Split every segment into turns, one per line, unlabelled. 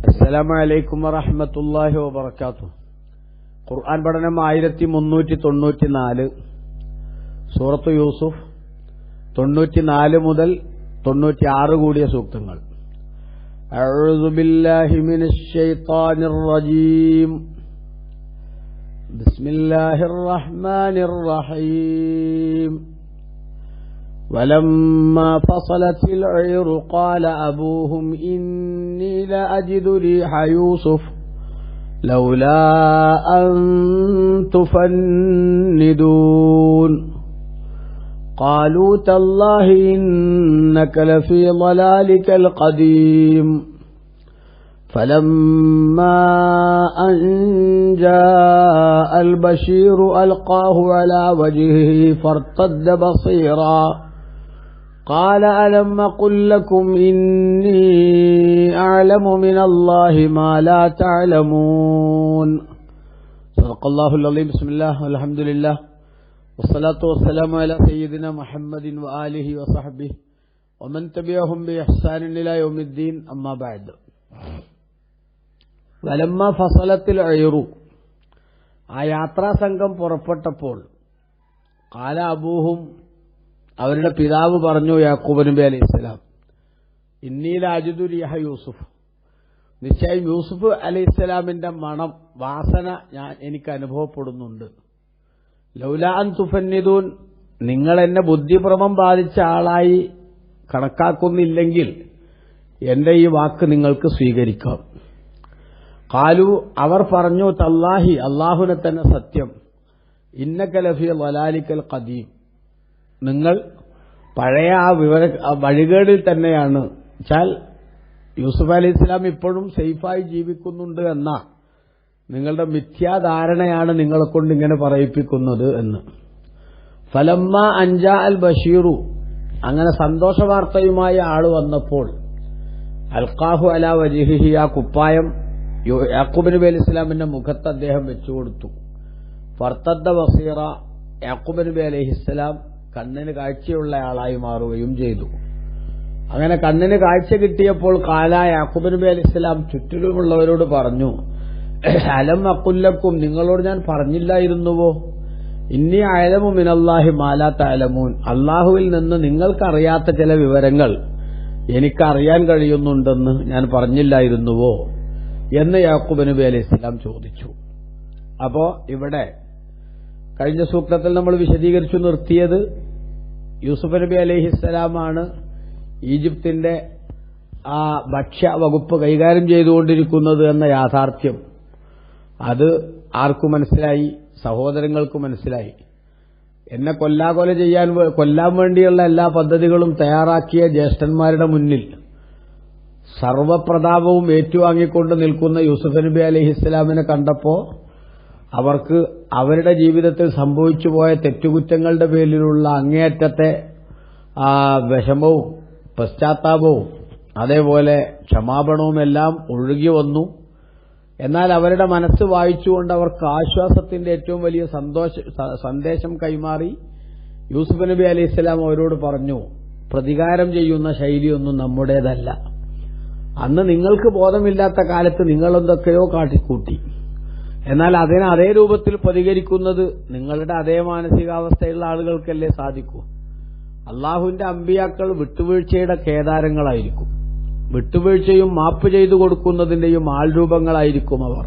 അസ്സലാമു അലൈക്കും വറഹ്മത്തുള്ളാഹി വബറകാതുഹു. ഖുർആൻ പഠനം 1394, സൂറത്ത് യൂസുഫ് 94 മുതൽ 96 കൂടിയ സൂക്തങ്ങൾ. അഊദു ബില്ലാഹി മിനശ് ശൈത്വാനിർ റജീം. ബിസ്മില്ലാഹിർ റഹ്മാനിർ റഹീം. ولما فصلت العير قال أبوهم إني لأجد ريح يوسف لولا أن تفندون قالوا تالله إنك لفي ضلالك القديم فلما أن جاء البشير ألقاه على وجهه فارتد بصيرا قال ألم أقل لكم إني أعلم من الله ما لا تعلمون. صدق الله العظيم. بسم الله والحمد لله والصلاة والسلام على سيدنا محمد وآله وصحبه ومن تبعهم بإحسان إلى يوم الدين. أما بعد. ولما فصلت العير, ആ യാത്രാ സംഘം പുറപ്പെട്ടപ്പോൾ ഖാല അബൂഹും, അവരുടെ പിതാവ് പറഞ്ഞു, യാക്കൂബ് നബി അലൈഹിസ്സലാം, ഇന്നി ലഅജിദു റീഹ യൂസുഫ്, നിശ്ചയം യൂസുഫ് അലൈഹിസ്സലാമിന്റെ മണം, വാസന എനിക്ക് അനുഭവപ്പെടുന്നുണ്ട്. ലൗലാ അൻ തുഫന്നിദൂൻ, നിങ്ങൾ എന്നെ ബുദ്ധിഭ്രമം ബാധിച്ച ആളായി കണക്കാക്കുന്നില്ലെങ്കിൽ എന്റെ ഈ വാക്ക് നിങ്ങൾക്ക് സ്വീകരിക്കാം. ഖാലു, അവർ പറഞ്ഞു, തല്ലാഹി, അല്ലാഹുവിനെ തന്നെ സത്യം, ഇന്നക ലഫീ ളലാലിക്കൽ ഖദീം, നിങ്ങൾ പഴയ ആ വഴികേടിൽ തന്നെയാണ്. വെച്ചാൽ യൂസുഫ് അലൈഹി ഇസ്ലാം ഇപ്പോഴും സേഫായി ജീവിക്കുന്നുണ്ട് എന്ന നിങ്ങളുടെ മിഥ്യാധാരണയാണ് നിങ്ങളെ കൊണ്ട് ഇങ്ങനെ പറയിപ്പിക്കുന്നത് എന്ന്. ഫലമ്മ അൻജാ അൽ ബഷീറു, അങ്ങനെ സന്തോഷ വാർത്തയുമായി ആള് വന്നപ്പോൾ അൽഖാഹു അലാ വജ്ഹിഹി, ആ കുപ്പായം യാക്കൂബ് നബി അലൈഹി ഇസ്ലാമിന്റെ മുഖത്ത് അദ്ദേഹം വെച്ചുകൊടുത്തു. ഫർത്തദ്ദ ബസീറ, യാക്കൂബ് നബി അലൈഹിസ്സലാം കണ്ണിന് കാഴ്ചയുള്ള ആളായി മാറുകയും ചെയ്തു. അങ്ങനെ കണ്ണിന് കാഴ്ച കിട്ടിയപ്പോൾ ഖാല, യാക്കൂബ് നബി അലൈഹിസ്സലാം ചുറ്റിലുമുള്ളവരോട് പറഞ്ഞു, അലം അഖുല്ലക്കും, നിങ്ങളോട് ഞാൻ പറഞ്ഞില്ലായിരുന്നുവോ, ഇന്നി അഅലമു മിനല്ലാഹി മാ ലാ തഅലമൂൻ, അല്ലാഹുവിൽ നിന്ന് നിങ്ങൾക്കറിയാത്ത ചില വിവരങ്ങൾ എനിക്കറിയാൻ കഴിയുന്നുണ്ടെന്ന് ഞാൻ പറഞ്ഞില്ലായിരുന്നുവോ എന്ന് യാക്കൂബ് നബി അലൈഹിസ്സലാം ചോദിച്ചു. അപ്പോ ഇവിടെ കഴിഞ്ഞ സൂക്തത്തിൽ നമ്മൾ വിശദീകരിച്ചു നിർത്തിയത് യൂസുഫ് നബി അലൈഹിസ്സലാമാണ് ഈജിപ്തിന്റെ ആ ഭക്ഷ്യ വകുപ്പ് കൈകാര്യം ചെയ്തുകൊണ്ടിരിക്കുന്നത് എന്ന യാഥാർത്ഥ്യം. അത് ആർക്കു മനസ്സിലായി? സഹോദരങ്ങൾക്ക് മനസ്സിലായി. എന്നെ കൊല്ലാൻ വേണ്ടിയുള്ള എല്ലാ പദ്ധതികളും തയ്യാറാക്കിയ ജ്യേഷ്ഠന്മാരുടെ മുന്നിൽ സർവപ്രതാപവും ഏറ്റുവാങ്ങിക്കൊണ്ട് നിൽക്കുന്ന യൂസുഫ് നബി അലൈഹിസ്സലാമിനെ കണ്ടപ്പോ അവർക്ക് അവരുടെ ജീവിതത്തിൽ സംഭവിച്ചു പോയ തെറ്റുകുറ്റങ്ങളുടെ പേരിലുള്ള അങ്ങേയറ്റത്തെ വിഷമവും പശ്ചാത്താപവും അതേപോലെ ക്ഷമാപണവും എല്ലാം ഒഴുകി വന്നു. എന്നാൽ അവരുടെ മനസ്സ് വായിച്ചുകൊണ്ട് അവർക്ക് ആശ്വാസത്തിന്റെ ഏറ്റവും വലിയ സന്ദേശം കൈമാറി യൂസുഫ് നബി അലൈഹിസ്സലാം അവരോട് പറഞ്ഞു, പ്രതികാരം ചെയ്യുന്ന ശൈലിയൊന്നും നമ്മുടേതല്ല. അന്ന് നിങ്ങൾക്ക് ബോധമില്ലാത്ത കാലത്ത് നിങ്ങളെന്തൊക്കെയോ കാട്ടിക്കൂട്ടി. എന്നാൽ അതിന് അതേ രൂപത്തിൽ പ്രതികരിക്കുന്നത് നിങ്ങളുടെ അതേ മാനസികാവസ്ഥയുള്ള ആളുകൾക്കല്ലേ സാധിക്കൂ. അള്ളാഹുവിന്റെ അമ്പിയാക്കൾ വിട്ടുവീഴ്ചയുടെ കേദാരങ്ങളായിരിക്കും. വിട്ടുവീഴ്ചയും മാപ്പ് ചെയ്തു കൊടുക്കുന്നതിന്റെയും ആൾരൂപങ്ങളായിരിക്കും അവർ.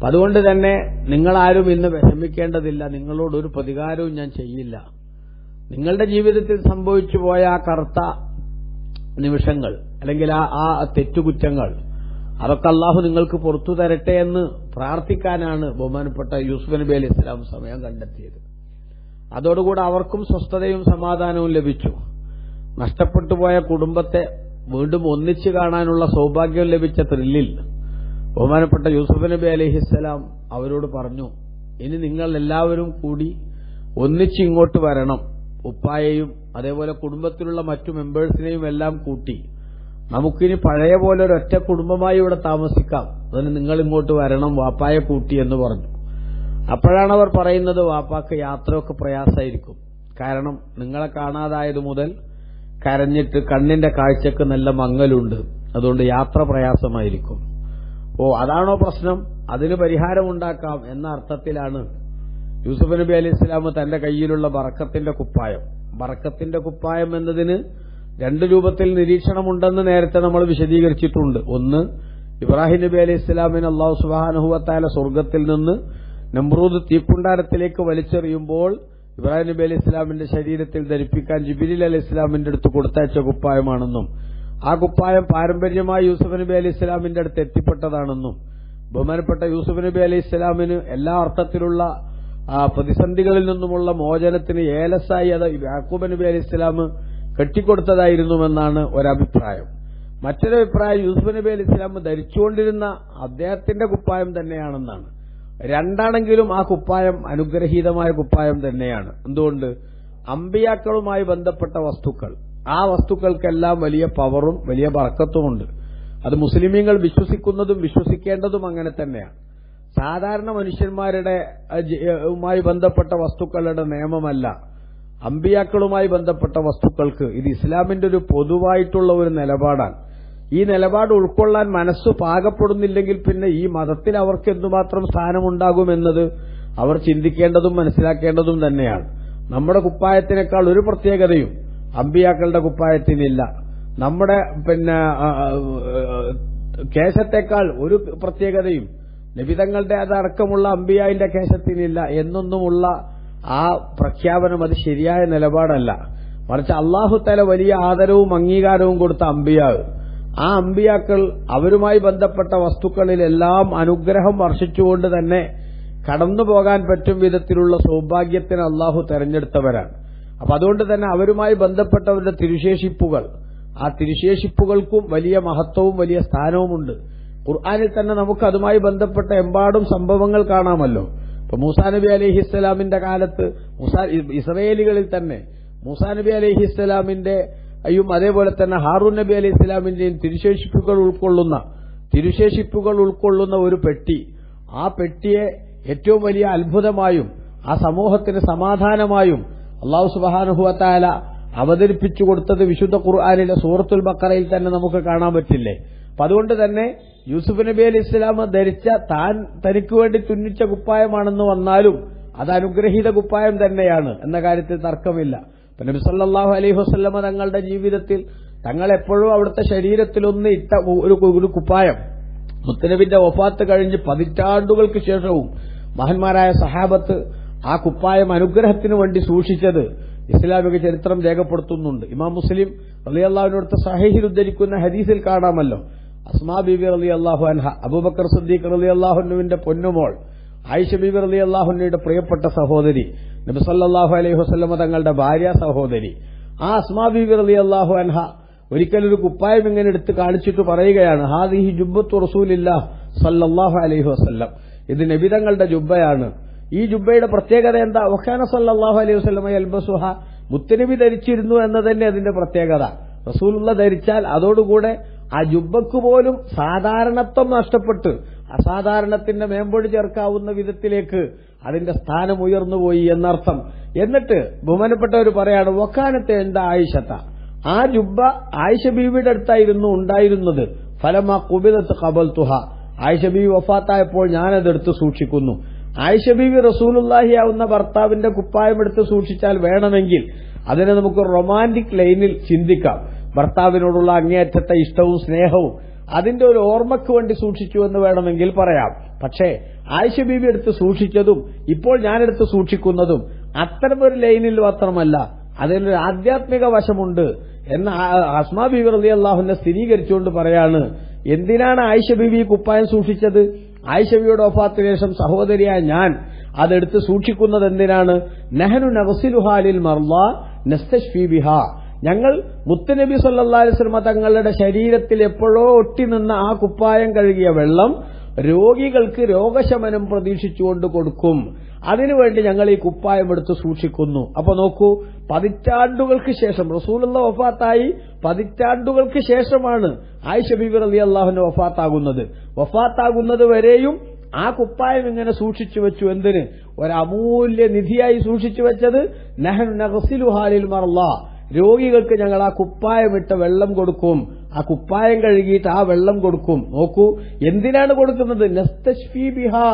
അതുകൊണ്ട് തന്നെ നിങ്ങളാരും ഇന്ന് വിഷമിക്കേണ്ടതില്ല, നിങ്ങളോടൊരു പ്രതികാരവും ഞാൻ ചെയ്യില്ല. നിങ്ങളുടെ ജീവിതത്തിൽ സംഭവിച്ചു പോയ ആ കറുത്ത നിമിഷങ്ങൾ അല്ലെങ്കിൽ ആ തെറ്റുകുറ്റങ്ങൾ, അതൊക്കെ അള്ളാഹു നിങ്ങൾക്ക് പുറത്തു തരട്ടെ എന്ന് പ്രാർത്ഥിക്കാനാണ് ബഹുമാനപ്പെട്ട യൂസുഫ് നബി അലൈഹി ഇസ്ലാം സമയം കണ്ടെത്തിയത്. അതോടുകൂടെ അവർക്കും സ്വസ്ഥതയും സമാധാനവും ലഭിച്ചു. നഷ്ടപ്പെട്ടു പോയ കുടുംബത്തെ വീണ്ടും ഒന്നിച്ചു കാണാനുള്ള സൗഭാഗ്യം ലഭിച്ച ത്രില്ലിൽ ബഹുമാനപ്പെട്ട യൂസുഫ് നബി അലൈഹിസ്സലാം അവരോട് പറഞ്ഞു, ഇനി നിങ്ങൾ എല്ലാവരും കൂടി ഒന്നിച്ച് ഇങ്ങോട്ട് വരണം. ഉപ്പായെയും അതേപോലെ കുടുംബത്തിലുള്ള മറ്റു മെമ്പേഴ്സിനെയും എല്ലാം കൂട്ടി നമുക്കിനി പഴയ പോലെ ഒരൊറ്റ കുടുംബമായി ഇവിടെ താമസിക്കാം. അതിന് നിങ്ങൾ ഇങ്ങോട്ട് വരണം, വാപ്പായെ കൂട്ടി എന്ന് പറഞ്ഞു. അപ്പോഴാണ് അവർ പറയുന്നത്, വാപ്പാക്ക് യാത്രയൊക്കെ പ്രയാസമായിരിക്കും. കാരണം നിങ്ങളെ കാണാതായത് മുതൽ കരഞ്ഞിട്ട് കണ്ണിന്റെ കാഴ്ചക്ക് നല്ല മങ്ങലുണ്ട്. അതുകൊണ്ട് യാത്ര പ്രയാസമായിരിക്കും. അതാണോ പ്രശ്നം? അതിന് പരിഹാരമുണ്ടാക്കാം എന്ന അർത്ഥത്തിലാണ് യൂസുഫ് നബി അലൈഹി ഇസ്ലാം തന്റെ കയ്യിലുള്ള ബറക്കത്തിന്റെ കുപ്പായം എന്നതിന് രണ്ട് രൂപത്തിൽ നിരീക്ഷണമുണ്ടെന്ന് നേരത്തെ നമ്മൾ വിശദീകരിച്ചിട്ടുണ്ട്. ഒന്ന്, ഇബ്രാഹിം നബി അലൈഹി ഇസ്ലാമിന് അല്ലാഹു സുബ്ഹാനഹു വ തആല സ്വർഗ്ഗത്തിൽ നിന്ന് നമ്രൂദ് തീക്കുണ്ടാരത്തിലേക്ക് വലിച്ചെറിയുമ്പോൾ ഇബ്രാഹിം നബി അലൈഹി ഇസ്ലാമിന്റെ ശരീരത്തിൽ ധരിപ്പിക്കാൻ ജിബ്രീൽ അലൈഹി ഇസ്ലാമിന്റെ അടുത്ത് കൊടുത്തയച്ച കുപ്പായമാണെന്നും ആ കുപ്പായം പാരമ്പര്യമായി യൂസുഫ് നബി അലൈഹി ഇസ്ലാമിന്റെ അടുത്ത് എത്തിപ്പെട്ടതാണെന്നും ബഹുമാനപ്പെട്ട യൂസുഫ് നബി അലൈഹി ഇസ്ലാമിന് എല്ലാ അർത്ഥത്തിലുള്ള പ്രതിസന്ധികളിൽ നിന്നുമുള്ള മോചനത്തിന് ഏലസായി അത് യാക്കൂബ് നബി അലൈഹി ഇസ്ലാം കെട്ടിക്കൊടുത്തതായിരുന്നുവെന്നാണ് ഒരഭിപ്രായം. മറ്റൊരു അഭിപ്രായം യൂസുഫ് നബി അലൈഹി ഇസ്ലാം ധരിച്ചുകൊണ്ടിരുന്ന അദ്ദേഹത്തിന്റെ കുപ്പായം തന്നെയാണെന്നാണ്. രണ്ടാണെങ്കിലും ആ കുപ്പായം അനുഗ്രഹീതമായ കുപ്പായം തന്നെയാണ്. എന്തുകൊണ്ട്? അമ്പിയാക്കളുമായി ബന്ധപ്പെട്ട വസ്തുക്കൾ, ആ വസ്തുക്കൾക്കെല്ലാം വലിയ പവറും വലിയ ബർക്കത്തുമുണ്ട്. അത് മുസ്ലിമീങ്ങൾ വിശ്വസിക്കുന്നതും വിശ്വസിക്കേണ്ടതും അങ്ങനെ തന്നെയാണ്. സാധാരണ മനുഷ്യന്മാരുടെ ബന്ധപ്പെട്ട വസ്തുക്കളുടെ നിയമമല്ല. അമ്പിയാക്കളുമായി ബന്ധപ്പെട്ട വസ്തുക്കൾക്ക് ഇത് ഇസ്ലാമിന്റെ ഒരു പൊതുവായിട്ടുള്ള ഒരു നിലപാടാണ്. ഈ നിലപാട് ഉൾക്കൊള്ളാൻ മനസ്സ് പാകപ്പെടുന്നില്ലെങ്കിൽ പിന്നെ ഈ മതത്തിൽ അവർക്ക് എന്തുമാത്രം സ്ഥാനമുണ്ടാകുമെന്നത് അവർ ചിന്തിക്കേണ്ടതും മനസ്സിലാക്കേണ്ടതും തന്നെയാണ്. നമ്മുടെ കുപ്പായത്തിനേക്കാൾ ഒരു പ്രത്യേകതയും അമ്പിയാക്കളുടെ കുപ്പായത്തിനില്ല. നമ്മുടെ കേശത്തേക്കാൾ ഒരു പ്രത്യേകതയും നബിതങ്ങളുടെ അതടക്കമുള്ള അമ്പിയായിന്റെ കേശത്തിനില്ല എന്നൊന്നുമുള്ള ആ പ്രഖ്യാപനം അത് ശരിയായ നിലപാടല്ല. മറിച്ച് അല്ലാഹു തആല വലിയ ആദരവും അംഗീകാരവും കൊടുത്ത അമ്പിയാവ്, ആ അമ്പിയാക്കൾ അവരുമായി ബന്ധപ്പെട്ട വസ്തുക്കളിലെല്ലാം അനുഗ്രഹം വർഷിച്ചുകൊണ്ട് തന്നെ കടന്നുപോകാൻ പറ്റും വിധത്തിലുള്ള സൗഭാഗ്യത്തിന് അല്ലാഹു തെരഞ്ഞെടുത്തവരാണ്. അപ്പൊ അതുകൊണ്ട് തന്നെ അവരുമായി ബന്ധപ്പെട്ടവരുടെ തിരുശേഷിപ്പുകൾ, ആ തിരുശേഷിപ്പുകൾക്കും വലിയ മഹത്വവും വലിയ സ്ഥാനവുമുണ്ട്. ഖുർആനിൽ തന്നെ നമുക്ക് അതുമായി ബന്ധപ്പെട്ട എമ്പാടും സംഭവങ്ങൾ കാണാമല്ലോ. ഇപ്പൊ മൂസാ നബി അലൈഹിസ്സലാമിന്റെ കാലത്ത് ഇസ്രായേലികളിൽ തന്നെ മൂസാ നബി അലൈഹിസ്സലാമിന്റെ അതേപോലെ തന്നെ ഹാറൂൻ നബി അലൈഹി ഇസ്ലാമിന്റെയും തിരുശേഷിപ്പുകൾ ഉൾക്കൊള്ളുന്ന ഒരു പെട്ടി, ആ പെട്ടിയെ ഏറ്റവും വലിയ അത്ഭുതമായും ആ സമൂഹത്തിന് സമാധാനമായും അല്ലാഹു സുബ്ഹാനഹു വ തആല അവതരിപ്പിച്ചു കൊടുത്തത് വിശുദ്ധ ഖുർആനിലെ സൂറത്തുൽ ബഖറയിൽ തന്നെ നമുക്ക് കാണാൻ പറ്റില്ലേ? അപ്പൊ അതുകൊണ്ട് തന്നെ യൂസുഫ് നബി അലൈഹി ഇസ്ലാം ധരിച്ച തനിക്ക് വേണ്ടി തുന്നിച്ച കുപ്പായമാണെന്ന് വന്നാലും അത് അനുഗ്രഹീത കുപ്പായം തന്നെയാണ് എന്ന കാര്യത്തിൽ തർക്കമില്ല. നബി സല്ലല്ലാഹു അലൈഹി വസല്ലമ തങ്ങളുടെ ജീവിതത്തിൽ തങ്ങൾ എപ്പോഴും അവിടുത്തെ ശരീരത്തിലൊന്ന് ഇട്ട ഒരു കുപ്പായം മുത്തനബിന്റെ വഫാത്ത് കഴിഞ്ഞ് പതിറ്റാണ്ടുകൾക്ക് ശേഷവും മഹാന്മാരായ സഹാബത്ത് ആ കുപ്പായം അനുഗ്രഹത്തിനു വേണ്ടി സൂക്ഷിച്ചത് ഇസ്ലാമിക ചരിത്രം രേഖപ്പെടുത്തുന്നുണ്ട്. ഇമാം മുസ്ലിം റളിയല്ലാഹുവിനടുത്ത് സഹീഹിൽ ഉദ്ധരിക്കുന്ന ഹദീസിൽ കാണാമല്ലോ, അസ്മാ ബീബി റളിയല്ലാഹു അൻഹ, അബൂബക്കർ സിദ്ദീഖ് റളിയല്ലാഹു അൻഹുവിന്റെ പൊന്നുമോൾ ആയിഷ ബീബി റളിയല്ലാഹു അൻഹയുടെ പ്രിയപ്പെട്ട സഹോദരി, നബി സല്ലല്ലാഹു അലൈഹി വസല്ലമ തങ്ങളുടെ ഭാര്യ സഹോദരി, ആ അസ്മാ ബീബി റളിയല്ലാഹു അൻഹ ഒരിക്കലൊരു കുപ്പായം ഇങ്ങനെ എടുത്ത് കാണിച്ചിട്ട് പറയുകയാണ്, ഹാദിഹി ജുബ്ബത്തു റസൂലില്ലാഹ് സല്ലല്ലാഹു അലൈഹി വസല്ലം, ഇത് നബി തങ്ങളുടെ ജുബ്ബയാണ്. ഈ ജുബ്ബയുടെ പ്രത്യേകത എന്താ? വഖാന സല്ലല്ലാഹു അലൈഹി വസല്ലമ യൽബസുഹ, മുത്തനബി ധരിച്ചിരുന്നു എന്ന് തന്നെ അതിന്റെ പ്രത്യേകത. റസൂലുള്ള ധരിച്ചാൽ അതോടുകൂടെ ആ ജുബ്ബക്ക് പോലും സാധാരണത്വം നഷ്ടപ്പെട്ട് അസാധാരണത്തിന്റെ മേമ്പൊടി ചേർക്കാവുന്ന വിധത്തിലേക്ക് അതിന്റെ സ്ഥാനം ഉയർന്നുപോയി എന്നർത്ഥം. എന്നിട്ട് ബഹുമാനപ്പെട്ടവർ പറയാണ്, വക്കാനത്തെ എന്താ ആയിഷത്ത, ആ ജുബ്ബ ആയിഷ ബീവിയുടെ അടുത്തായിരുന്നു ഉണ്ടായിരുന്നത്. ഫലമാ ഖുബിലത്ത് ഖബൽതുഹ, ആയിഷ ബീവി വഫാത്തായപ്പോൾ ഞാനതെടുത്ത് സൂക്ഷിക്കുന്നു. ആയിഷ ബീവി റസൂലുള്ളാഹി ആവുന്ന ഭർത്താവിന്റെ കുപ്പായം എടുത്ത് സൂക്ഷിച്ചാൽ വേണമെങ്കിൽ അതിനെ നമുക്ക് റൊമാന്റിക് ലൈനിൽ ചിന്തിക്കാം. ഭർത്താവിനോടുള്ള അങ്ങേയറ്റത്തെ ഇഷ്ടവും സ്നേഹവും അതിന്റെ ഒരു ഓർമ്മയ്ക്ക് വേണ്ടി സൂക്ഷിച്ചു എന്ന് വേണമെങ്കിൽ പറയാം. പക്ഷേ ആയിഷ ബീവി എടുത്ത് സൂക്ഷിച്ചതും ഇപ്പോൾ ഞാനെടുത്ത് സൂക്ഷിക്കുന്നതും അത്തരമൊരു ലൈനിൽ മാത്രമല്ല, അതിനൊരു ആധ്യാത്മിക വശമുണ്ട് എന്ന് അസ്മാ ബീവി റളിയല്ലാഹു അൻഹ സ്ഥിരീകരിച്ചുകൊണ്ട് പറയാണ്. എന്തിനാണ് ആയിഷ ബീവി കുപ്പായം സൂക്ഷിച്ചത്? ആയിഷ ബീവിയുടെ വഫാത്തിന് ശേഷം സഹോദരിയായ ഞാൻ അതെടുത്ത് സൂക്ഷിക്കുന്നത് എന്തിനാണ്? നഹ്നു നഗ്സിലുഹാ ലിൽ മർളാ നസ്തശ്ഫി ബിഹാ, ഞങ്ങൾ മുത്തുനബി സല്ലല്ലാഹു അലൈഹി വസല്ലം തങ്ങളുടെ ശരീരത്തിൽ എപ്പോഴോ ഒട്ടി നിന്ന ആ കുപ്പായം കഴുകിയ വെള്ളം രോഗികൾക്ക് രോഗശമനം പ്രതീക്ഷിച്ചുകൊണ്ട് കൊടുക്കും. അതിനുവേണ്ടി ഞങ്ങൾ ഈ കുപ്പായം എടുത്ത് സൂക്ഷിക്കുന്നു. അപ്പൊ നോക്കൂ, പതിറ്റാണ്ടുകൾക്ക് ശേഷം റസൂലുള്ള വഫാത്തായി പതിറ്റാണ്ടുകൾക്ക് ശേഷമാണ് ആയിഷ ബീബി റളിയല്ലാഹു അൻഹ വഫാത്താകുന്നത്. വഫാത്താകുന്നത് വരെയും ആ കുപ്പായം ഇങ്ങനെ സൂക്ഷിച്ചു വെച്ചു. എന്തിന്? ഒരു അമൂല്യ നിധിയായി സൂക്ഷിച്ചു വെച്ചത് നഹ്നു നഗ്സിലുഹാ ലിൽ മർളാ, രോഗികൾക്ക് ഞങ്ങൾ ആ കുപ്പായമിട്ട് വെള്ളം കൊടുക്കും, ആ കുപ്പായം കഴുകിയിട്ട് ആ വെള്ളം കൊടുക്കും. നോക്കൂ, എന്തിനാണ് കൊടുക്കുന്നത്? നസ്തശ്ഫീ ബിഹാ,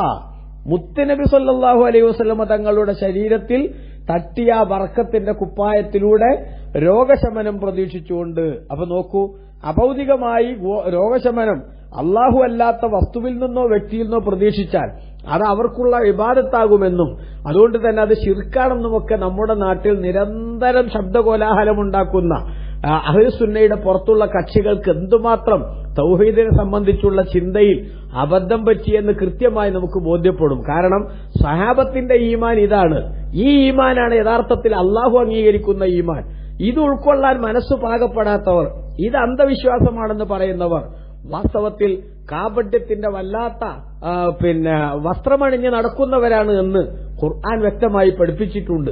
മുത്തുനബി സല്ലല്ലാഹു അലൈഹി വസല്ലമ തങ്ങളുടെ ശരീരത്തിൽ തട്ടിയ ബർക്കത്തിന്റെ കുപ്പായത്തിലൂടെ രോഗശമനം പ്രതീക്ഷിച്ചുകൊണ്ട്. അപ്പൊ നോക്കൂ, അഭൗതികമായി രോഗശമനം അല്ലാഹു അല്ലാത്ത വസ്തുവിൽ നിന്നോ വ്യക്തിയിൽ നിന്നോ പ്രതീക്ഷിച്ചാൽ അത് അവർക്കുള്ള ഇബാദത്താകുമെന്നും അതുകൊണ്ട് തന്നെ അത് ശിർക്കാണെന്നുമൊക്കെ നമ്മുടെ നാട്ടിൽ നിരന്തരം ശബ്ദകോലാഹലമുണ്ടാക്കുന്ന അഹ്ലുസുന്നയുടെ പുറത്തുള്ള കക്ഷികൾക്ക് എന്തുമാത്രം തൗഹീദിനെ സംബന്ധിച്ചുള്ള ചിന്തയിൽ അബദ്ധം പറ്റിയെന്ന് കൃത്യമായി നമുക്ക് ബോധ്യപ്പെടും. കാരണം സഹാബത്തിന്റെ ഈമാൻ ഇതാണ്. ഈ ഈമാനാണ് യഥാർത്ഥത്തിൽ അള്ളാഹു അംഗീകരിക്കുന്ന ഈമാൻ. ഇത് ഉൾക്കൊള്ളാൻ മനസ്സു പാകപ്പെടാത്തവർ, ഇത് അന്ധവിശ്വാസമാണെന്ന് പറയുന്നവർ വാസ്തവത്തിൽ കാപട്യത്തിന്റെ വല്ലാത്ത വസ്ത്രമണിഞ്ഞ് നടക്കുന്നവരാണ് എന്ന് ഖുർആൻ വ്യക്തമായി പഠിപ്പിച്ചിട്ടുണ്ട്.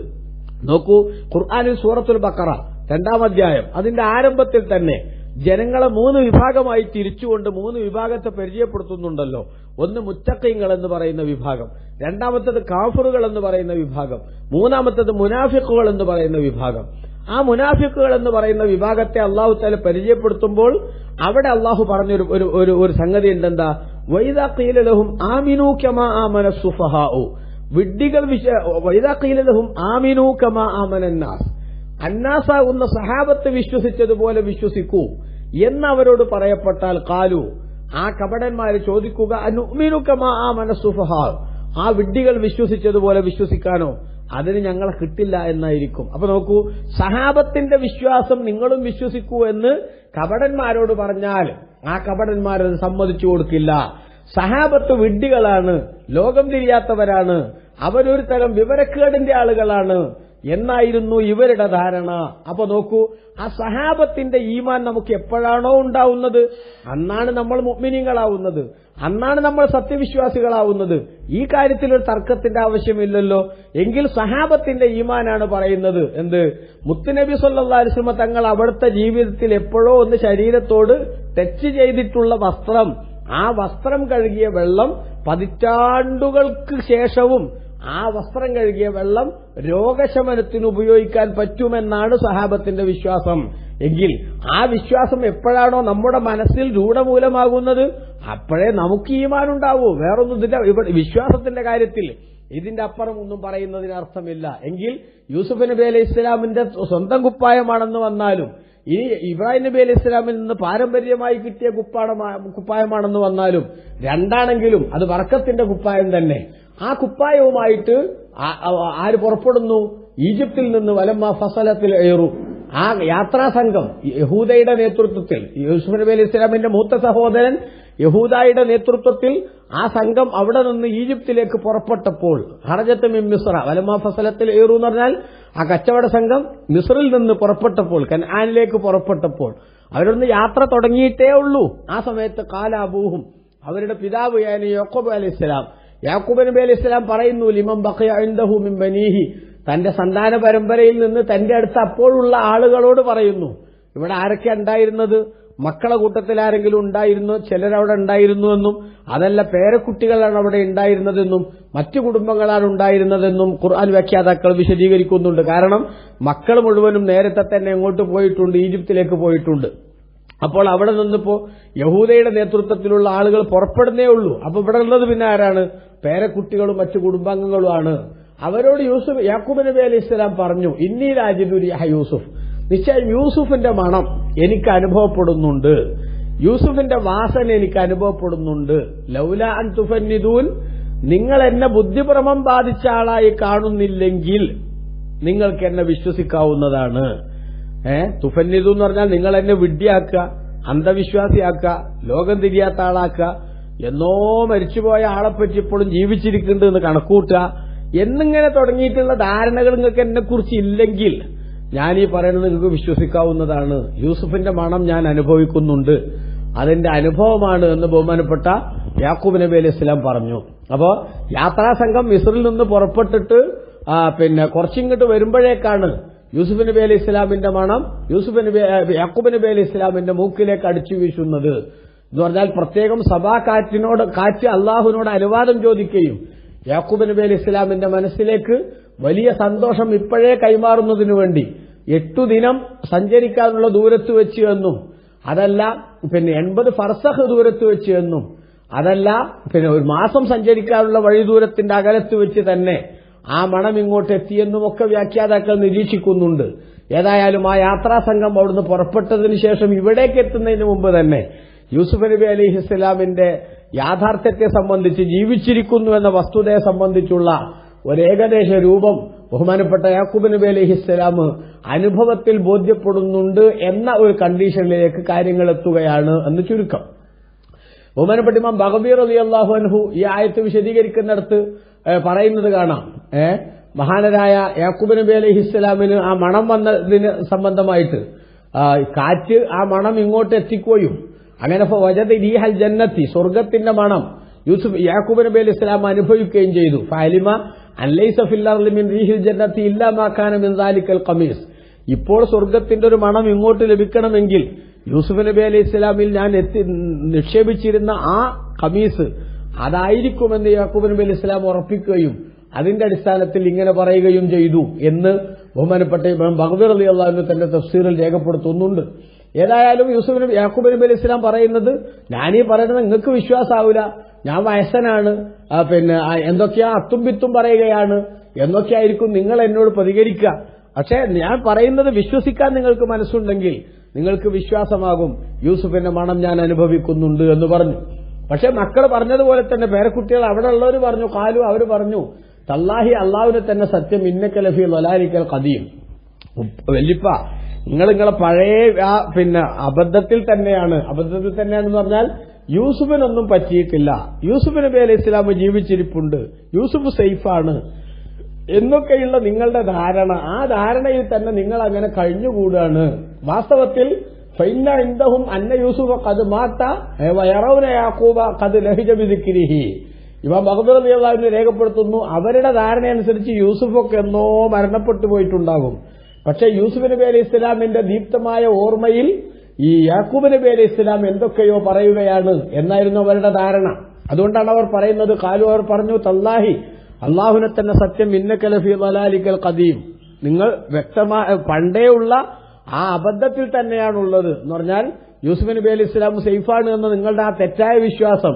നോക്കൂ, ഖുർആനിൽ സൂറത്തുൽ ബഖറ 2-ാം അധ്യായം അതിന്റെ ആരംഭത്തിൽ തന്നെ ജനങ്ങളെ 3 വിഭാഗമായി തിരിച്ചുകൊണ്ട് 3 വിഭാഗത്തെ പരിചയപ്പെടുത്തുന്നുണ്ടല്ലോ. ഒന്ന് മുത്തഖീങ്ങൾ എന്ന് പറയുന്ന വിഭാഗം, രണ്ടാമത്തേത് കാഫിറുകൾ എന്ന് പറയുന്ന വിഭാഗം, മൂന്നാമത്തേത് മുനാഫിഖുകൾ എന്ന് പറയുന്ന വിഭാഗം. ആ മുനാഫിഖുകൾ എന്ന് പറയുന്ന വിഭാഗത്തെ അള്ളാഹു തആല പരിചയപ്പെടുത്തുമ്പോൾ അവിടെ അള്ളാഹു പറഞ്ഞൊരു ഒരു സംഗതി ഉണ്ടെന്താ? വൈദാ ഖീല ലഹും ആമിനൂ കമാ ആമന സുഫഹാഉ, വിഡ്ഢികൾ വൈദാ ഖീല ലഹും ആമിനൂ കമാ ആമനന്നാസ്, അന്നാസാകുന്ന സഹാബത്ത് വിശ്വസിച്ചതുപോലെ വിശ്വസിക്കൂ എന്നവരോട് പറയപ്പെട്ടാൽ ഖാലു, ആ കപടന്മാര് ചോദിക്കുക, അനുഅ്മിനു കമാ ആമന സുഫഹാ, ആ വിഡ്ഢികൾ വിശ്വസിച്ചതുപോലെ വിശ്വസിക്കാനോ? അതിന് ഞങ്ങളെ കിട്ടില്ല എന്നായിരിക്കും. അപ്പൊ നോക്കൂ, സഹാബത്തിന്റെ വിശ്വാസം നിങ്ങളും വിശ്വസിക്കൂ എന്ന് കപടന്മാരോട് പറഞ്ഞാൽ ആ കപടന്മാരത് സമ്മതിച്ചു കൊടുക്കില്ല. സഹാബത്ത് വിഡ്ഢികളാണ്, ലോകം തിരിയാത്തവരാണ്, അവരൊരു തരം വിവരക്കേടിന്റെ ആളുകളാണ് എന്നായിരുന്നു ഇവരുടെ ധാരണ. അപ്പൊ നോക്കൂ, ആ സഹാബത്തിന്റെ ഈമാൻ നമുക്ക് എപ്പോഴാണോ ഉണ്ടാവുന്നത് അന്നാണ് നമ്മൾ മുഅ്മിനീങ്ങളാവുന്നത്, അന്നാണ് നമ്മൾ സത്യവിശ്വാസികളാവുന്നത്. ഈ കാര്യത്തിൽ ഒരു തർക്കത്തിന്റെ ആവശ്യമില്ലല്ലോ. എങ്കിൽ സഹാബത്തിന്റെ ഈമാനാണ് പറയുന്നത്. എന്ത്? മുത്തുനബി സല്ലല്ലാഹു അലൈഹി വസല്ലം തങ്ങൾ അവിടുത്തെ ജീവിതത്തിൽ എപ്പോഴോ ഒന്ന് ശരീരത്തോട് ടച്ച് ചെയ്തിട്ടുള്ള വസ്ത്രം, ആ വസ്ത്രം കഴുകിയ വെള്ളം പതിറ്റാണ്ടുകൾക്ക് ശേഷവും ആ വസ്ത്രം കഴുകിയ വെള്ളം രോഗശമനത്തിന് ഉപയോഗിക്കാൻ പറ്റുമെന്നാണ് സഹാബത്തിന്റെ വിശ്വാസം. എങ്കിൽ ആ വിശ്വാസം എപ്പോഴാണോ നമ്മുടെ മനസ്സിൽ രൂഢമൂലമാകുന്നത് അപ്പോഴേ നമുക്ക് ഈമാനുണ്ടാവൂ. വേറൊന്നും ഇതിന്റെ വിശ്വാസത്തിന്റെ കാര്യത്തിൽ ഇതിന്റെ അപ്പുറം ഒന്നും പറയുന്നതിന് അർത്ഥമില്ല. എങ്കിൽ യൂസുഫ് നബി അലൈഹി ഇസ്ലാമിന്റെ സ്വന്തം കുപ്പായമാണെന്ന് വന്നാലും, ഇനി ഇബ്രാഹിം നബി അലൈഹി ഇസ്ലാമിൽ നിന്ന് പാരമ്പര്യമായി കിട്ടിയ കുപ്പായമാണെന്ന് വന്നാലും, രണ്ടാണെങ്കിലും അത് ബർക്കത്തിന്റെ കുപ്പായം തന്നെ. ആ കുപ്പായവുമായിട്ട് ആര് പുറപ്പെടുന്നു? ഈജിപ്തിൽ നിന്ന് വലമ്മ ഫസലത്തിൽ ഏറു, ആ യാത്രാ സംഘം യഹൂദയുടെ നേതൃത്വത്തിൽ, യൂസുഫ് നബി അലൈഹി ഇസ്ലാമിന്റെ മൂത്ത സഹോദരൻ യഹൂദയുടെ നേതൃത്വത്തിൽ ആ സംഘം അവിടെ നിന്ന് ഈജിപ്തിലേക്ക് പുറപ്പെട്ടപ്പോൾ, ഹറജത്ത് മിൻ മിസ്ര വലമ്മ ഫസലത്തിൽ ഏറു എന്ന് പറഞ്ഞാൽ ആ കച്ചവട സംഘം മിസ്റിൽ നിന്ന് പുറപ്പെട്ടപ്പോൾ, കൻആനിലേക്ക് പുറപ്പെട്ടപ്പോൾ, അവരൊന്ന് യാത്ര തുടങ്ങിയിട്ടേ ഉള്ളൂ. ആ സമയത്ത് ഖാല അബൂഹും, അവരുടെ പിതാവ് യാക്കൂബ് അലൈഹി ഇസ്ലാം, യാക്കൂബ് നബി അലൈഹി ഇസ്ലാം പറയുന്നു, ലിമൻ ബഖിയ ഇൻദഹു മിൻ ബനീഹി, തന്റെ സന്താന പരമ്പരയിൽ നിന്ന് തന്റെ അടുത്ത് അപ്പോഴുള്ള ആളുകളോട് പറയുന്നു. ഇവിടെ ആരൊക്കെ ഉണ്ടായിരുന്നത്? മക്കളെ കൂട്ടത്തിൽ ആരെങ്കിലും ഉണ്ടായിരുന്നു? ചിലരവിടെ ഉണ്ടായിരുന്നുവെന്നും അതല്ല പേരക്കുട്ടികളാണ് അവിടെ ഉണ്ടായിരുന്നതെന്നും മറ്റു കുടുംബങ്ങളാണ് ഉണ്ടായിരുന്നതെന്നും ഖുർആൻ വ്യാഖ്യാതാക്കൾ വിശദീകരിക്കുന്നുണ്ട്. കാരണം മക്കൾ മുഴുവനും നേരത്തെ തന്നെ എങ്ങോട്ട് പോയിട്ടുണ്ട്? ഈജിപ്തിലേക്ക് പോയിട്ടുണ്ട്. അപ്പോൾ അവിടെ നിന്നിപ്പോ യഹൂദയുടെ നേതൃത്വത്തിലുള്ള ആളുകൾ പുറപ്പെടുന്നേ ഉള്ളൂ. അപ്പൊ ഇവിടെ ഉള്ളത് പിന്നെ ആരാണ്? പേരക്കുട്ടികളും മറ്റു കുടുംബാംഗങ്ങളുമാണ്. അവരോട് യാക്കൂബ് നബി അലൈഹി ഇസ്ലാം പറഞ്ഞു, ഇന്നി ലാജിദു റിഹ യൂസുഫ്, നിശ്ചയം യൂസുഫിന്റെ മണം എനിക്ക് അനുഭവപ്പെടുന്നുണ്ട്, യൂസുഫിന്റെ വാസന എനിക്ക് അനുഭവപ്പെടുന്നുണ്ട്. ലൗല അൻ തുഫന്നിദൂൻ, നിങ്ങൾ എന്നെ ബുദ്ധിഭ്രമം ബാധിച്ച ആളായി കാണുന്നില്ലെങ്കിൽ നിങ്ങൾക്ക് എന്നെ വിശ്വസിക്കാവുന്നതാണ്. തുഫന്നിദു എന്ന് പറഞ്ഞാൽ നിങ്ങൾ എന്നെ വിഡ്ഢിയാക്കുക, അന്ധവിശ്വാസിയാക്കുക, ലോകം തിരിയാത്ത ആളാക്കുക, എന്നോ മരിച്ചുപോയ ആളെപ്പറ്റി ഇപ്പോഴും ജീവിച്ചിരിക്കുന്നുണ്ട് എന്ന് കണക്കൂട്ടുക എന്നിങ്ങനെ തുടങ്ങിയിട്ടുള്ള ധാരണകൾ നിങ്ങൾക്ക് എന്നെക്കുറിച്ച് ഇല്ലെങ്കിൽ ഞാൻ ഈ പറയുന്നത് നിങ്ങൾക്ക് വിശ്വസിക്കാവുന്നതാണ്. യൂസുഫിന്റെ മണം ഞാൻ അനുഭവിക്കുന്നുണ്ട്, അതിന്റെ അനുഭവമാണ് എന്ന് ബഹുമാനപ്പെട്ട യാക്കൂബ് നബി അലൈഹി ഇസ്ലാം പറഞ്ഞു. അപ്പോ യാത്രാസംഘം മിസ്റിൽ നിന്ന് പുറപ്പെട്ടിട്ട് കുറച്ചിങ്ങോട്ട് വരുമ്പോഴേക്കാണ് യൂസുഫ് നബി അലൈഹി ഇസ്ലാമിന്റെ മണം യാക്കൂബ് നബി അലൈഹി ഇസ്ലാമിന്റെ മൂക്കിലേക്ക് അടിച്ചു വീശുന്നത് എന്ന് പറഞ്ഞാൽ പ്രത്യേകം സഭാ കാറ്റ് അള്ളാഹുവിനോട് അനുവാദം ചോദിക്കുകയും യാക്കൂബ് നബി അലൈഹി ഇസ്ലാമിന്റെ മനസ്സിലേക്ക് വലിയ സന്തോഷം ഇപ്പോഴേ കൈമാറുന്നതിനു വേണ്ടി 8 ദിനം സഞ്ചരിക്കാനുള്ള ദൂരത്ത് വെച്ച് എന്നും, അതല്ല 80 ഫർസഖ് ദൂരത്ത് വെച്ച് എന്നും, അതല്ല 1 മാസം സഞ്ചരിക്കാനുള്ള വഴി ദൂരത്തിന്റെ അകലത്ത് വെച്ച് തന്നെ ആ മണം ഇങ്ങോട്ട് എത്തിയെന്നുമൊക്കെ വ്യാഖ്യാതാക്കൾ നിരീക്ഷിക്കുന്നുണ്ട്. ഏതായാലും ആ യാത്രാസംഘം അവിടുന്ന് പുറപ്പെട്ടതിന് ശേഷം ഇവിടേക്ക് എത്തുന്നതിന് മുമ്പ് തന്നെ യൂസുഫ് നബി അലൈഹിസ്സലാമിന്റെ യാഥാർത്ഥ്യത്തെ സംബന്ധിച്ച്, ജീവിച്ചിരിക്കുന്നു എന്ന വസ്തുതയെ സംബന്ധിച്ചുള്ള ഒരേകദേശ രൂപം ബഹുമാനപ്പെട്ട യാക്കൂബ് നബി അലൈഹിസ്സലാം അനുഭവത്തിൽ ബോധ്യപ്പെടുന്നുണ്ട് എന്ന ഒരു കണ്ടീഷനിലേക്ക് കാര്യങ്ങൾ എത്തുകയാണ് എന്ന് ചുരുക്കം. ബഹുമാനപ്പെട്ട ഇമാം ബഗവി റളിയല്ലാഹു അൻഹു ഈ ആയത്ത് വിശദീകരിക്കുന്നിടത്ത് പറയുന്നത് കാണാം. മഹാനരായ യാക്കൂബ് നബി അലൈഹിസ്സലാമിന് ആ മണം വന്നതിന് സംബന്ധമായിട്ട് കാറ്റ് ആ മണം ഇങ്ങോട്ട് എത്തിക്കുകയും അങ്ങനെ വജദ റീഹൽ ജന്നത്തി, സ്വർഗത്തിന്റെ മണം യാക്കൂബ് നബി അലൈഹിസ്സലാം അനുഭവിക്കുകയും ചെയ്തു. ഫഅലിമ അൻ ലൈസ ഫിൽ അർളി മിൻ റീഹിൽ ജന്നത്തി ഇല്ലാ മാ കാന മിൻ ദാലിക്കൽ ഖമീസ്. ഇപ്പോൾ സ്വർഗത്തിന്റെ ഒരു മണം ഇങ്ങോട്ട് ലഭിക്കണമെങ്കിൽ യൂസുഫ് നബി അലൈഹിസ്സലാമിൽ ഞാൻ നിക്ഷേപിച്ചിരുന്ന ആ ഖമീസ് അതായിരിക്കുമെന്ന് യാക്കൂബ് നബി അലൈഹിസ്സലാം ഉറപ്പിക്കുകയും അതിന്റെ അടിസ്ഥാനത്തിൽ ഇങ്ങനെ പറയുകയും ചെയ്തു എന്ന് ബഹുമാനപ്പെട്ട ഇമാം ബഗവി റളിയല്ലാഹു അൻഹു തന്റെ തഫ്സീറിൽ രേഖപ്പെടുത്തുന്നുണ്ട്. ഏതായാലും യാക്കൂബ് നബി അലൈഹിസ്സലാം പറയുന്നത്, ഞാനീ പറയുന്നത് നിങ്ങൾക്ക് വിശ്വാസമാവില്ല, ഞാൻ വയസ്സനാണ്, എന്തൊക്കെയാ അത്തുംപിത്തും പറയുകയാണ് എന്നൊക്കെയായിരിക്കും നിങ്ങൾ എന്നോട് പ്രതികരിക്കുക. പക്ഷെ ഞാൻ പറയുന്നത് വിശ്വസിക്കാൻ നിങ്ങൾക്ക് മനസ്സുണ്ടെങ്കിൽ നിങ്ങൾക്ക് വിശ്വാസമാകും, യൂസുഫിന്റെ മണം ഞാൻ അനുഭവിക്കുന്നുണ്ട് എന്ന് പറഞ്ഞു. പക്ഷെ മക്കൾ പറഞ്ഞതുപോലെ തന്നെ പേരക്കുട്ടികൾ അവിടെ ഉള്ളവർ പറഞ്ഞു, കാലു അവർ പറഞ്ഞു, തല്ലാഹി അള്ളാഹുവിനെ തന്നെ സത്യം, ഇന്നക ലഫീ ളലാലിക്കൽ ഖദീം, വല്ലിപ്പ നിങ്ങളെ പഴയ അബദ്ധത്തിൽ തന്നെയാണെന്ന് പറഞ്ഞാൽ യൂസുഫിനൊന്നും പറ്റിയിട്ടില്ല, യൂസുഫ് നബി അലൈഹി ഇസ്ലാം ജീവിച്ചിരിപ്പുണ്ട്, യൂസുഫ് സേഫാണ് എന്നൊക്കെയുള്ള നിങ്ങളുടെ ധാരണ, ആ ധാരണയിൽ തന്നെ നിങ്ങൾ അങ്ങനെ കഴിഞ്ഞുകൂടാണ്. വാസ്തവത്തിൽ ഫൈന്ന ഇൻദഹും അന്ന യൂസുഫ ഖദ് മാത വയറൗന യാഖൂബ ഖദ് ലഹിജ ബിദിക്രിഹി. ഇമാം ബഗവി റളിയല്ലാഹു അൻഹു രേഖപ്പെടുത്തുന്നു, അവരുടെ ധാരണയനുസരിച്ച് യൂസുഫൊക്കെ എന്നോ മരണപ്പെട്ടു പോയിട്ടുണ്ടാകും. പക്ഷെ യൂസുഫ് നബി അലൈഹി ഇസ്ലാമിന്റെ ദീപ്തമായ ഓർമ്മയിൽ ഈ യാക്കൂബ് നബി അലൈഹി ഇസ്ലാം എന്തൊക്കെയോ പറയുകയാണ് എന്നായിരുന്നു അവരുടെ ധാരണ. അതുകൊണ്ടാണ് അവർ പറയുന്നത്, കാലു അവർ പറഞ്ഞു, തല്ലാഹി അള്ളാഹുവിനെ തന്നെ സത്യം, ഇന്നക ലഫീ ളലാലിക്കൽ ഖദീം, നിങ്ങൾ വ്യക്തമായ പണ്ടേ ഉള്ള ആ അബദ്ധത്തിൽ തന്നെയാണുള്ളത് എന്ന് പറഞ്ഞാൽ യൂസുഫ് നബി അലൈഹി ഇസ്ലാം സേഫാണ് എന്ന നിങ്ങളുടെ ആ തെറ്റായ വിശ്വാസം,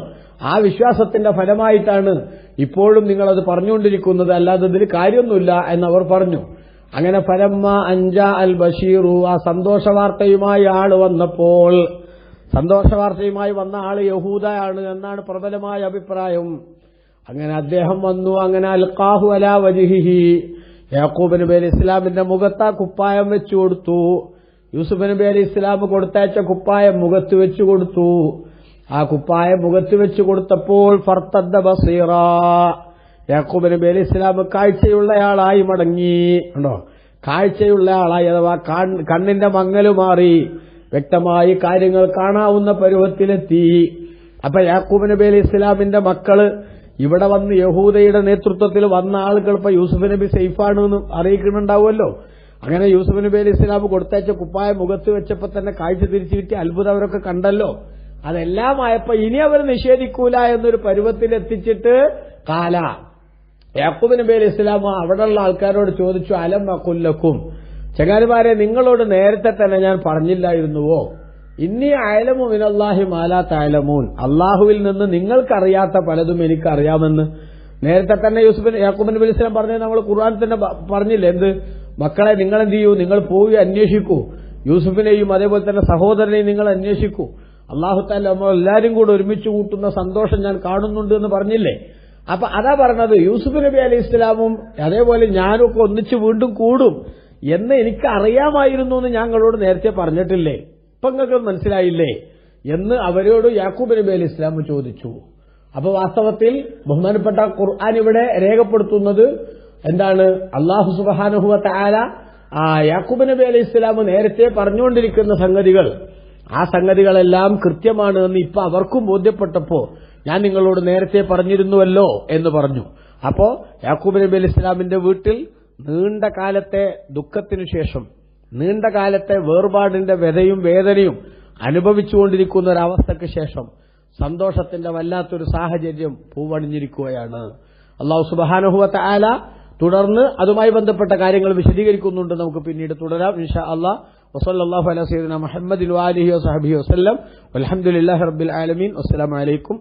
ആ വിശ്വാസത്തിന്റെ ഫലമായിട്ടാണ് ഇപ്പോഴും നിങ്ങളത് പറഞ്ഞുകൊണ്ടിരിക്കുന്നത്, അല്ലാതെ ഇതിൽ കാര്യമൊന്നുമില്ല എന്നവർ പറഞ്ഞു. അങ്ങനെ ഫലമ്മ അൻജാ അൽ ബഷീറു, ആ സന്തോഷവാർത്തയുമായി ആള് വന്നപ്പോൾ, സന്തോഷവാർത്തയുമായി വന്ന ആള് യഹൂദയാണ് എന്നാണ് പ്രബലമായ അഭിപ്രായം. അങ്ങനെ അദ്ദേഹം വന്നു. അങ്ങനെ അൽഖാഹു അലാ വജ്ഹിഹി, യാക്കൂബ് നബി അലൈഹി ഇസ്ലാമിന്റെ മുഖത്ത് ആ കുപ്പായം വെച്ചു കൊടുത്തു. യൂസുഫ് നബി അലൈഹി ഇസ്ലാം കൊടുത്തയച്ച കുപ്പായം മുഖത്ത് വെച്ചു കൊടുത്തു. ആ കുപ്പായം മുഖത്ത് വെച്ചു കൊടുത്തപ്പോൾ ഫർത്തദ്ദ ബസീറ, യാക്കൂബ് നബി അലൈഹി ഇസ്ലാം കാഴ്ചയുള്ളയാളായി മടങ്ങി. ഉണ്ടോ, കാഴ്ചയുള്ളയാളായി, അഥവാ കണ്ണിന്റെ മങ്ങല് മാറി, വ്യക്തമായി കാര്യങ്ങൾ കാണാവുന്ന പരുവത്തിലെത്തി. അപ്പൊ യാക്കൂബ് നബി അലൈഹി ഇസ്ലാമിന്റെ മക്കള് ഇവിടെ വന്ന് യഹൂദയുടെ നേതൃത്വത്തിൽ വന്ന ആളുകൾ ഇപ്പൊ യൂസുഫ് നബി സേഫാണെന്ന് അറിയിക്കുന്നുണ്ടാവുമല്ലോ. അങ്ങനെ യൂസുഫ് നബി അലൈഹി ഇസ്ലാം കൊടുത്തയച്ച കുപ്പായ മുഖത്ത് വെച്ചപ്പോ തന്നെ കാഴ്ച തിരിച്ചു കിട്ടി, അത്ഭുതം അവരൊക്കെ കണ്ടല്ലോ. അതെല്ലാം ആയപ്പോ ഇനി അവർ നിഷേധിക്കൂല എന്നൊരു പരുവത്തിലെത്തിച്ചിട്ട് കാല യാക്കൂബ് നബി അലൈഹി ഇസ്ലാം അവിടെയുള്ള ആൾക്കാരോട് ചോദിച്ചു, അലം അഖുല്ലക്കും, ചങ്ങാതിമാരെ നിങ്ങളോട് നേരത്തെ തന്നെ ഞാൻ പറഞ്ഞില്ലായിരുന്നുവോ, ഇന്നി അയലമു മിനല്ലാഹി മാലാ തഅലമൂൻ, അള്ളാഹുവിൽ നിന്ന് നിങ്ങൾക്കറിയാത്ത പലതും എനിക്കറിയാമെന്ന് നേരത്തെ തന്നെ യാക്കൂബ് നബി അലൈഹി ഇസ്ലാം പറഞ്ഞത് നമ്മൾ ഖുർആൻ തന്നെ പറഞ്ഞില്ലേ, എന്ത് മക്കളെ നിങ്ങൾ എന്ത് ചെയ്യൂ, നിങ്ങൾ പോയി അന്വേഷിക്കൂ, യൂസുഫിനെയും അതേപോലെ തന്നെ സഹോദരനെയും നിങ്ങൾ അന്വേഷിക്കൂ, അള്ളാഹു തആല നമ്മളെല്ലാരും കൂടെ ഒരുമിച്ച് കൂട്ടുന്ന സന്തോഷം ഞാൻ കാണുന്നുണ്ട് എന്ന് പറഞ്ഞില്ലേ. അപ്പൊ അതാ പറഞ്ഞത്, യൂസുഫ് നബി അലൈഹി ഇസ്ലാമും അതേപോലെ ഞാനൊക്കെ ഒന്നിച്ച് വീണ്ടും കൂടും എന്ന് എനിക്ക് അറിയാമായിരുന്നു എന്ന് ഞങ്ങളോട് നേരത്തെ പറഞ്ഞിട്ടില്ലേ, ഇപ്പൊ നിങ്ങൾക്ക് മനസ്സിലായില്ലേ എന്ന് അവരോട് യാക്കൂബ് നബി അലൈഹി ഇസ്ലാം ചോദിച്ചു. അപ്പൊ വാസ്തവത്തിൽ ബഹുമാനപ്പെട്ട ഖുർആൻ ഇവിടെ രേഖപ്പെടുത്തുന്നത് എന്താണ്, അല്ലാഹു സുബ്ഹാനഹു വ തആല യാക്കൂബ് നബി അലൈഹി ഇസ്ലാം നേരത്തെ പറഞ്ഞുകൊണ്ടിരിക്കുന്ന സംഗതികൾ, ആ സംഗതികളെല്ലാം കൃത്യമാണ് എന്ന് ഇപ്പൊ അവർക്കും ബോധ്യപ്പെട്ടപ്പോ ഞാൻ നിങ്ങളോട് നേരത്തെ പറഞ്ഞിരുന്നുവല്ലോ എന്ന് പറഞ്ഞു. അപ്പോ യാക്കൂബ് നബി അലൈഹി ഇസ്ലാമിന്റെ വീട്ടിൽ നീണ്ട കാലത്തെ ദുഃഖത്തിനു ശേഷം, നീണ്ട കാലത്തെ വേർപാടിന്റെ വ്യതയും വേദനയും അനുഭവിച്ചുകൊണ്ടിരിക്കുന്ന ഒരവസ്ഥയ്ക്ക് ശേഷം സന്തോഷത്തിന്റെ വല്ലാത്തൊരു സാഹചര്യം പൂവണിഞ്ഞിരിക്കുകയാണ്. അല്ലാഹു സുബ്ഹാനഹു വ തആല തുടർന്ന് അതുമായി ബന്ധപ്പെട്ട കാര്യങ്ങൾ വിശദീകരിക്കുന്നുണ്ട്. നമുക്ക് പിന്നീട് തുടരാം ഇൻഷാ അല്ലാഹ്. വസല്ലല്ലാഹു അലാ സയ്യിദിനാ മുഹമ്മദിൻ വആലിഹി വസഹബിഹി വസല്ലം. വൽഹംദുലില്ലാഹി റബ്ബിൽ ആലമീൻ. അസ്സലാമു അലൈക്കും.